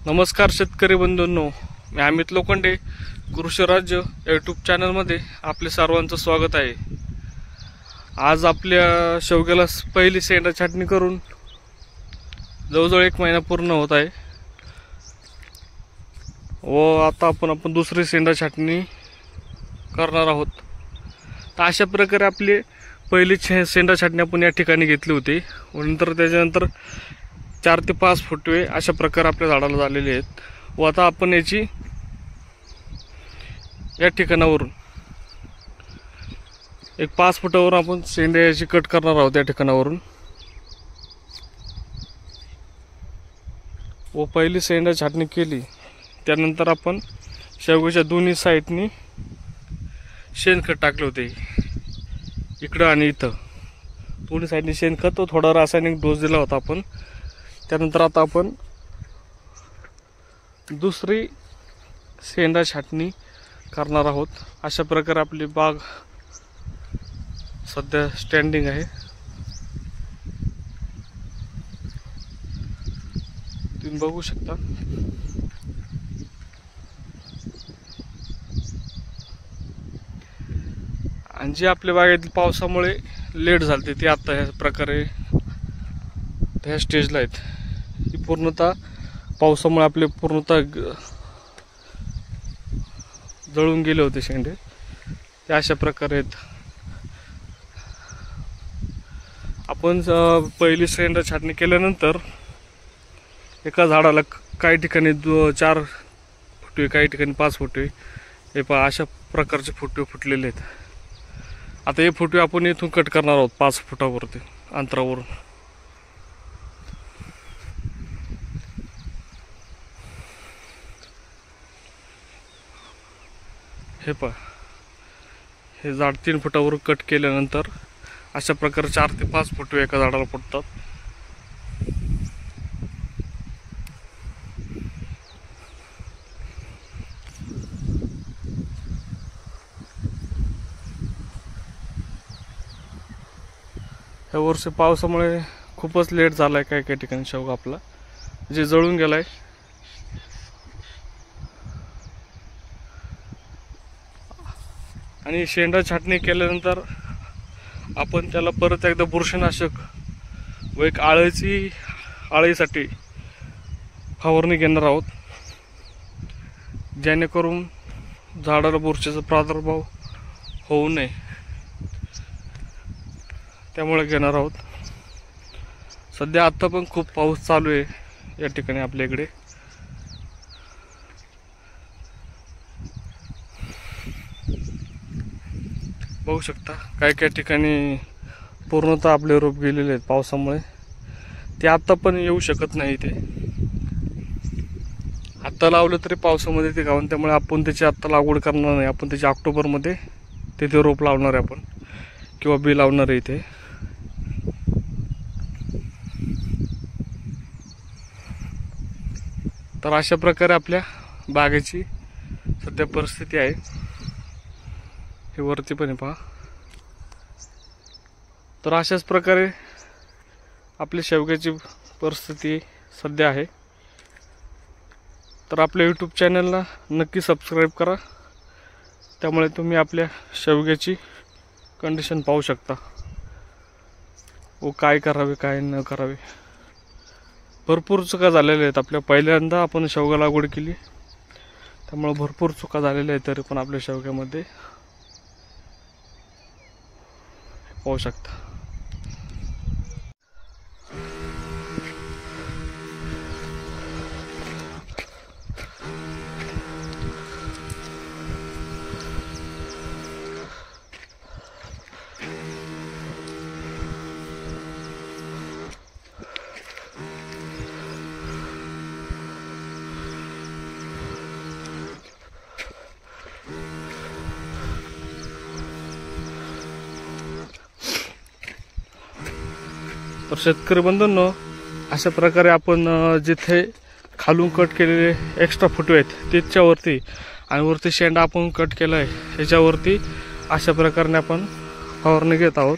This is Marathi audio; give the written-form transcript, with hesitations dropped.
नमस्कार शेतकरी बंधूंनो, मी अमित लोखंडे कृषी राज्य यूट्यूब चॅनलमध्ये आपले सर्वांचं स्वागत आहे। आज आपल्या शेवग्याला पहिली शेंडा छाटणी करून जवळजवळ 1 महिना पूर्ण होत आहे व आता आपण दुसरी शेंडा छाटणी करणार आहोत। तर अशा प्रकारे आपली पहिली शेंडा छाटणी आपण या ठिकाणी घेतली होती व नंतर त्याच्यानंतर 4 ते 5 फुटवे अशा प्रकारे आपल्या झाडाला झालेले आहेत व आता आपण याची या ठिकाणावरून एक 5 फुटावर आपण शेंडे याची कट करणार आहोत या ठिकाणावरून। व पहिली शेंडा छाटणी केली त्यानंतर आपण शेवग्याच्या दोन्ही साईडनी शेणखत टाकले होते, इकडं आणि इथं दोन्ही साईडनी शेणखत व थोडा रासायनिक डोस दिला होता आपण। त्यानंतर आता आपण दुसरी शेंडा छाटणी करणार आहोत। अशा प्रकारे आपली बाग सध्या स्टँडिंग आहे, तुम्ही बघू शकता। आणि जे आपल्या बागेतील पावसामुळे लेट झाले ते आता ह्या प्रकारे ह्या स्टेजला आहेत। ही पूर्णतः पावसामुळे आपले पूर्णतः जळून गेले होते शेंडे, ते अशा प्रकारे आहेत। आपण पहिली शेंडा छाटणी केल्यानंतर एका झाडाला काही ठिकाणी 4 फुटवे, काही ठिकाणी 5 फुटवे, हे पहा अशा प्रकारचे फुटवे फुटलेले आहेत। आता हे फुटवे आपण इथून कट करणार आहोत 5 फुटावरती अंतरावरून। हे पहा, हे झाड 3 फुटावर कट केल्यानंतर अशा प्रकारे 4 ते 5 फुटवे एका झाडाला फुटतात। ह्या वर्षी पावसामुळे खूपच लेट झालाय, काही काही ठिकाणी शेवगा आपला जे जळून गेलाय। आणि शेंडा छाटणी केल्यानंतर आपण त्याला परत एकदा बुरशीनाशक व एक आळीसाठी फवारणी घेणार आहोत, जेणेकरून झाडाला बुरशीचा प्रादुर्भाव होऊ नये, त्यामुळे घेणार आहोत। सध्या आता पण खूप पाऊस चालू आहे या ठिकाणी आपल्या इकडे। बघू शकता काही काही ठिकाणी पूर्णतः आपले रोप गेलेले आहेत पावसामुळे, ते आता पण येऊ शकत नाही। ते आता लावलं तरी पावसामध्ये ते गावून, त्यामुळे आपण त्याची आता लागवड करणार नाही। आपण त्याची ऑक्टोबरमध्ये तिथे रोप लावणार आहे आपण, किंवा बी लावणार आहे इथे। तर अशा प्रकारे आपल्या बागेची सध्या परिस्थिती आहे। हे वरती पण पहा। तर अशाच प्रकारे आपली शेवग्याची परिस्थिती सध्या आहे। तर आपल्या यूट्यूब चॅनलला नक्की सबस्क्राईब करा, त्यामुळे तुम्ही आपल्या शेवग्याची कंडिशन पाहू शकता व काय करावे काय न करावे। भरपूर चुका झालेल्या आहेत आपल्या, पहिल्यांदा आपण शेवगा लागवड केली त्यामुळे भरपूर चुका झालेल्या आहेत, तरी पण आपल्या शेवग्यामध्ये पाहू शकता। तर शेतकरी बंधूंनो, अशा प्रकारे आपण जिथे खालून कट केलेले एक्स्ट्रा फुटवे आहेत त्याच्यावरती आणि वरती शेंडा आपण कट केला आहे ह्याच्यावरती अशा प्रकारे आपण फवारणी घेत आहोत।